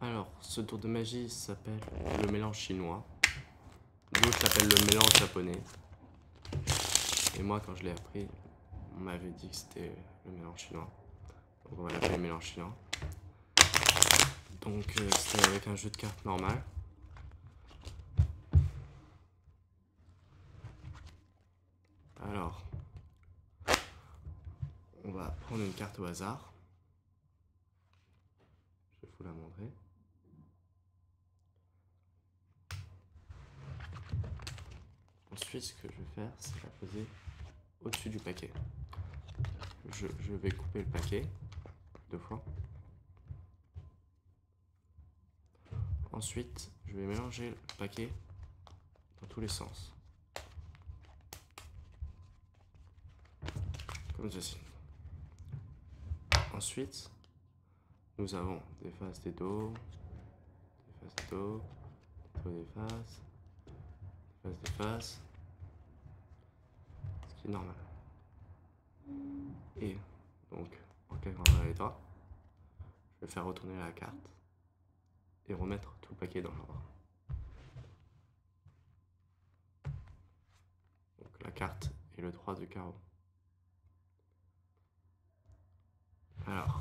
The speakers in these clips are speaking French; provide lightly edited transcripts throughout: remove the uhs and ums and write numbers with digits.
Alors, ce tour de magie s'appelle le mélange chinois. D'autres l'appellent le mélange japonais. Et moi, quand je l'ai appris, on m'avait dit que c'était le mélange chinois. Donc on va l'appeler le mélange chinois. Donc c'était avec un jeu de cartes normal. Alors, on va prendre une carte au hasard. Je vais vous la montrer. Ensuite, ce que je vais faire, c'est la poser au-dessus du paquet. Je vais couper le paquet 2 fois. Ensuite, je vais mélanger le paquet dans tous les sens. Comme ceci. Ensuite, nous avons des faces des dos, des faces des dos, des faces, des faces, ce qui est normal. Et donc, pour qu'elle rentre dans les doigts, je vais faire retourner la carte et remettre tout le paquet dans l'ordre. Donc la carte est le 3 de carreau. Alors,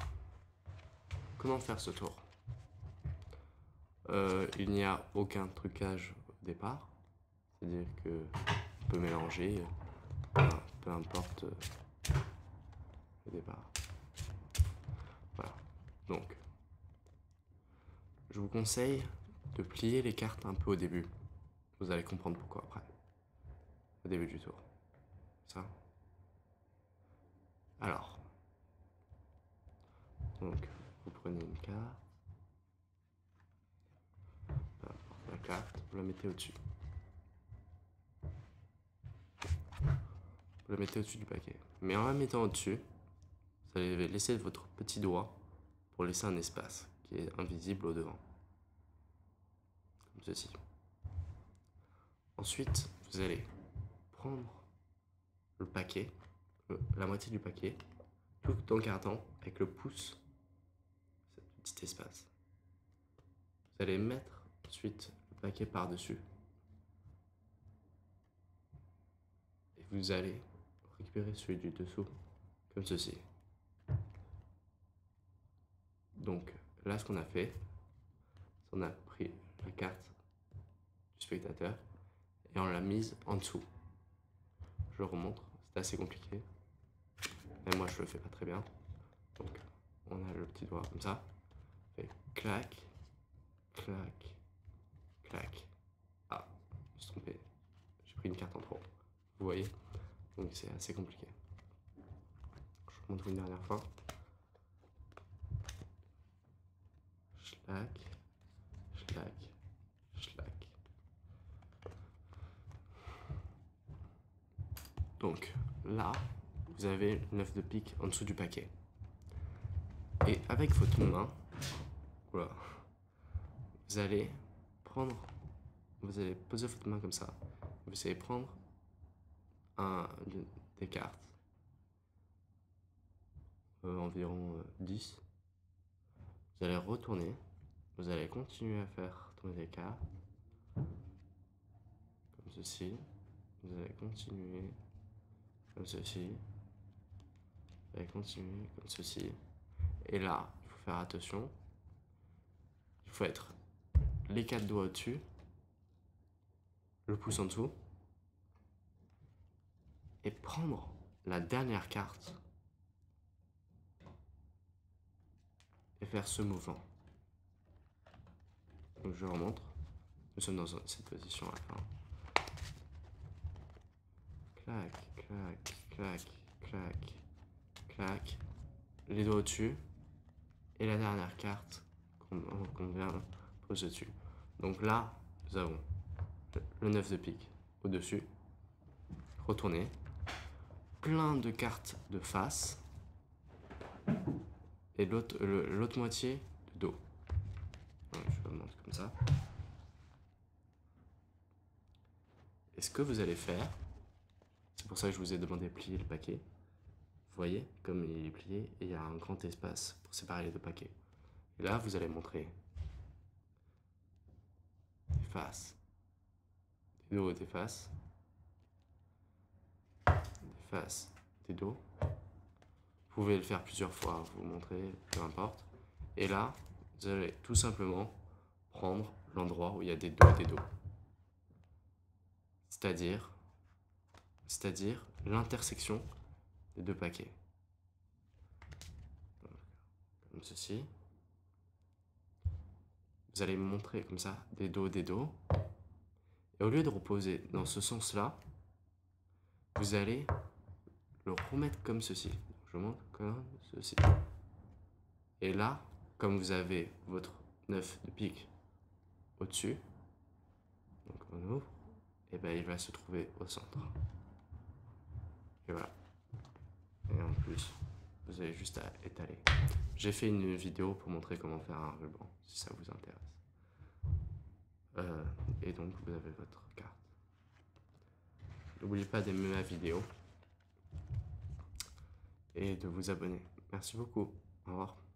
comment faire ce tour? Il n'y a aucun trucage au départ, c'est-à-dire que on peut mélanger, peu importe le départ. Voilà, donc je vous conseille de plier les cartes un peu au début. Vous allez comprendre pourquoi après, au début du tour. Ça. Alors, donc vous prenez une carte, la carte, vous la mettez au-dessus. Vous la mettez au-dessus du paquet. Mais en la mettant au-dessus, vous allez laisser votre petit doigt pour laisser un espace qui est invisible au devant. Comme ceci. Ensuite, vous allez prendre le paquet, la moitié du paquet, tout en gardant avec le pouce ce petit espace. Vous allez mettre ensuite le paquet par-dessus. Et vous allez récupérer celui du dessous, comme ceci. Donc là, ce qu'on a fait, c'est qu'on a pris la carte du spectateur et on l'a mise en dessous. Je le remontre, c'est assez compliqué. Et moi, je le fais pas très bien. Donc, on a le petit doigt comme ça. Fait clac, clac, clac. Ah, je me suis trompé. J'ai pris une carte en trop. Vous voyez? Donc, c'est assez compliqué. Je vous montre une dernière fois. Schlac, schlac, schlac. Donc, là, vous avez le 9 de pique en dessous du paquet. Et avec votre main, voilà, vous allez poser votre main comme ça. Vous allez prendre des cartes, environ 10. Vous allez retourner, vous allez continuer à faire tourner des cartes, comme ceci. Vous allez continuer comme ceci. Vous allez continuer comme ceci. Et là, il faut faire attention. Il faut être les 4 doigts au-dessus, le pouce en dessous, et prendre la dernière carte et faire ce mouvement. Donc je remontre. Nous sommes dans cette position à la fin. Clac, clac, clac, clac, clac. Les doigts au-dessus. Et la dernière carte qu'on vient poser dessus. Donc là, nous avons le 9 de pique au-dessus. Retourner. Plein de cartes de face. Et l'autre moitié de dos. Donc, je le montre comme ça. Et ce que vous allez faire, c'est pour ça que je vous ai demandé de plier le paquet. Vous voyez, comme il est plié, et il y a un grand espace pour séparer les deux paquets. Et là, vous allez montrer faces. Des dos, des faces. Des faces, des dos. Vous pouvez le faire plusieurs fois, vous montrer, peu importe. Et là, vous allez tout simplement prendre l'endroit où il y a des dos et des dos. C'est-à-dire l'intersection des deux paquets. Donc, comme ceci. Vous allez montrer comme ça des dos, des dos. Et au lieu de reposer dans ce sens-là, vous allez le remettre comme ceci. Je montre comme ceci. Et là, comme vous avez votre 9 de pique au-dessus, donc on ouvre, et bien il va se trouver au centre. Et voilà. Et en plus, vous avez juste à étaler. J'ai fait une vidéo pour montrer comment faire un ruban, si ça vous intéresse. Et donc vous avez votre carte. N'oubliez pas d'aimer ma vidéo et de vous abonner. Merci beaucoup. Au revoir.